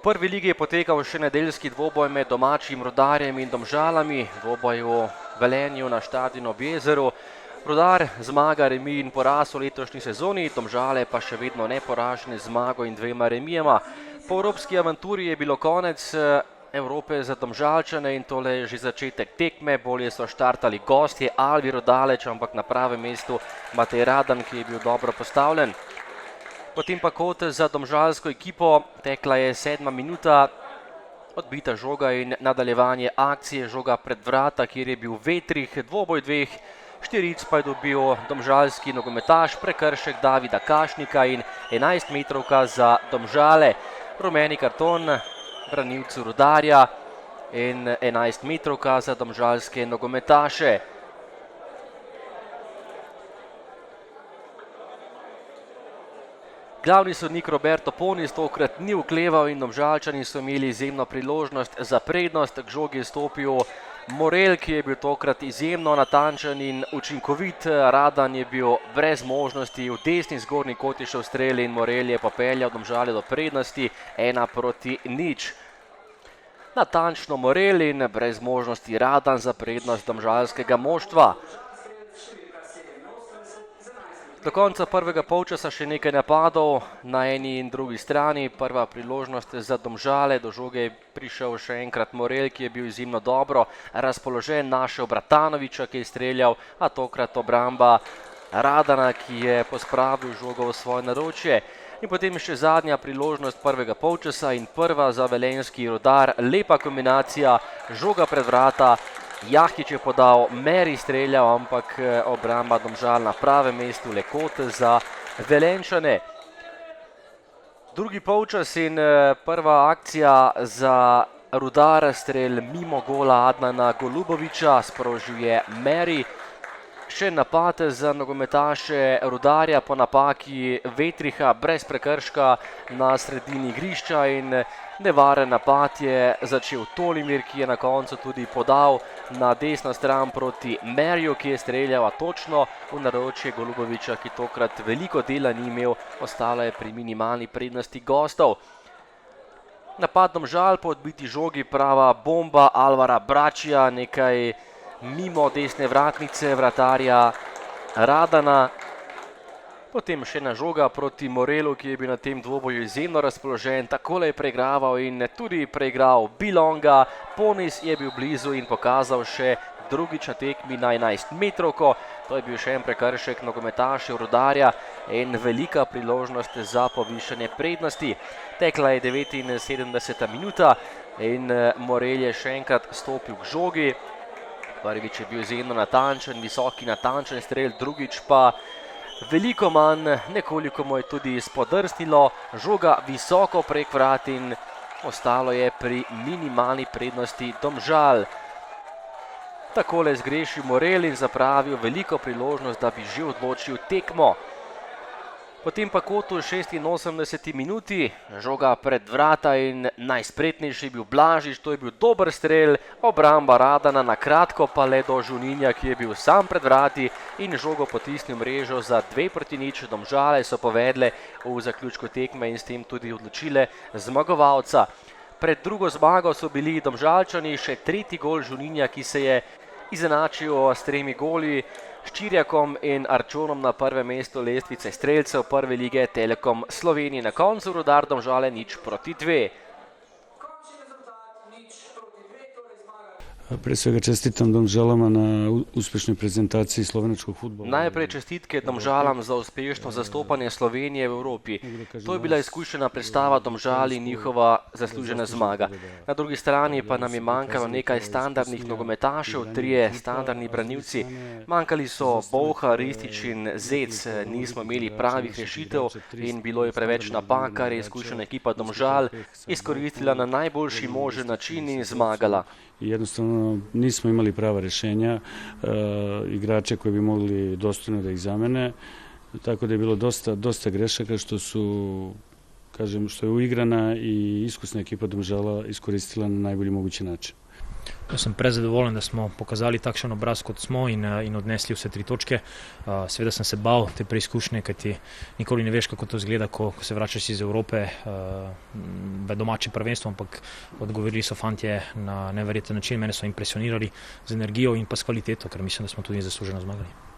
prvi ligi je potekal še nedeljski dvoboj med domačim Rudarjem in Domžalami, dvoboj v Velenju na štadionu ob jezeru. Rudar zmaga, remi in poraz v letošnji sezoni, Domžale pa še vedno neporažene zmago in 2 remijema. Po evropski avanturi je bilo konec Evrope za Domžalčane in tole je že začetek tekme. Bolje so štartali gostje, Alviro daleč, ampak na pravem mestu Matej Radan, ki je bil dobro postavljen. Potem pa kot za domžalsko ekipo, tekla je 7. minuta, odbita žoga in nadaljevanje akcije, žoga pred vrata, kjer je bil Vetrih, dvoboj 2 štiric pa je dobil domžalski nogometaš, prekršek Davida Kašnika in 11-metrovka za Domžale. Rumeni karton branilcu Rudarja in 11-metrovka za domžalske nogometaše. Glavni sodnik Roberto Ponis tokrat ni okleval in Domžalčani so imeli izjemno priložnost za prednost. K žogi je stopil Morel, ki je bil tokrat izjemno natančen in učinkovit. Radan je bil brez možnosti, v desni zgornji kot je šel strel in Morel je popeljal Domžale do prednosti 1-0. Natančno Morel in brez možnosti Radan za prednost domžalskega moštva. Do konca prvega polčasa še nekaj napadov na eni in drugi strani. Prva priložnost za Domžale, do žoge je prišel še enkrat Morel, ki je bil izjemno dobro razpoložen, našel Bratanoviča, ki je streljal, a tokrat obramba Radana, ki je pospravil žogo v svoje naročje. In potem še zadnja priložnost prvega polčasa in prva za velenjski Rudar. Lepa kombinacija, žoga pred vrata, Jahič je podal, Meri streljal, ampak obramba Domžal na pravem mestu, le kot za Velenjčane. Drugi polčas in prva akcija za Rudar, strel mimo gola Adnana Golubovića, sprožil je Meri. Še napad za nogometaše Rudarja po napaki Vetriha, brez prekrška na sredini igrišča in nevaren napad je začel Tolimir, ki je na koncu tudi podal na desno stran proti Meriju, ki je streljal točno v naročje Golubovića, ki tokrat veliko dela ni imel, ostalo je pri minimalni prednosti gostov. Napad Domžal po odbiti žogi, prava bomba Alvara Bračija, nekaj mimo desne vratnice vratarja Radana. Potem še ena žoga proti Morelu, ki je bil na tem dvoboju izjemno razpoložen. Takole je preigraval in tudi preigral Bilonga. Ponis je bil blizu in pokazal še drugič na tekmi na 11-metrovko. To je bil še en prekršek nogometašev Rudarja in velika priložnost za povišanje prednosti. Tekla je 79. minuta in Morel je še enkrat stopil k žogi. Prvič je bil izjemno natančen, visoki natančen strel, drugič pa veliko manj, nekoliko mu je tudi spodrsnilo, žoga visoko prek vrat in ostalo je pri minimalni prednosti Domžal. Takole zgrešil Morel in zapravil veliko priložnost, da bi že odločil tekmo. Potem pa kot v 86. minuti, žoga pred vrata in najspretnejši je bil Blažič, to je bil dober strel, obramba Radana na kratko pa le do Žuninja, ki je bil sam pred vrati in žogo potisnil mrežo za 2-0. Domžale so povedle v zaključku tekme in s tem tudi odločile zmagovalca. Pred drugo zmago so bili Domžalčani, še tretji gol Žuninja, ki se je izenačil s 3 goli, Ščirjakom in Arčonom na prvem mestu lestvice strelcev prve lige Telekom Slovenije. Na koncu Rudar Domžale 0-2. Pre svega čestitam Domžalama na uspešnej prezentaciji slovenačkog fudbala. Najprej čestitke Domžalam za uspešno zastopanje Slovenije v Evropi. To je bila izkušena predstava Domžal in njihova zaslužena zmaga. Na drugi strani pa nam je manjkalo nekaj standardnih nogometašev, 3 standardni branilci. Manjkali so Bolha, Ristić in Zec, nismo imeli pravih rešitev in bilo je preveč napak, kar je izkušena ekipa Domžal izkoristila na najboljši možen način in zmagala. Jednostavno nismo imali prava rješenja, igrače koji bi mogli dostojno da ih zamene, tako da je bilo dosta grešaka što je uigrana i iskusna ekipa Domžala iskoristila na najbolji mogući način. Jaz sem prezadovoljen, da smo pokazali takšen obraz, kot smo in odnesli vse 3 točke. Seveda sem se bal te preizkušnje, kajti nikoli ne veš, kako to izgleda, ko se vračaš iz Evrope v domače prvenstvo, ampak odgovorili so fantje na neverjeten način. Mene so impresionirali z energijo in pa s kvaliteto, ker mislim, da smo tudi zasluženo zmagali.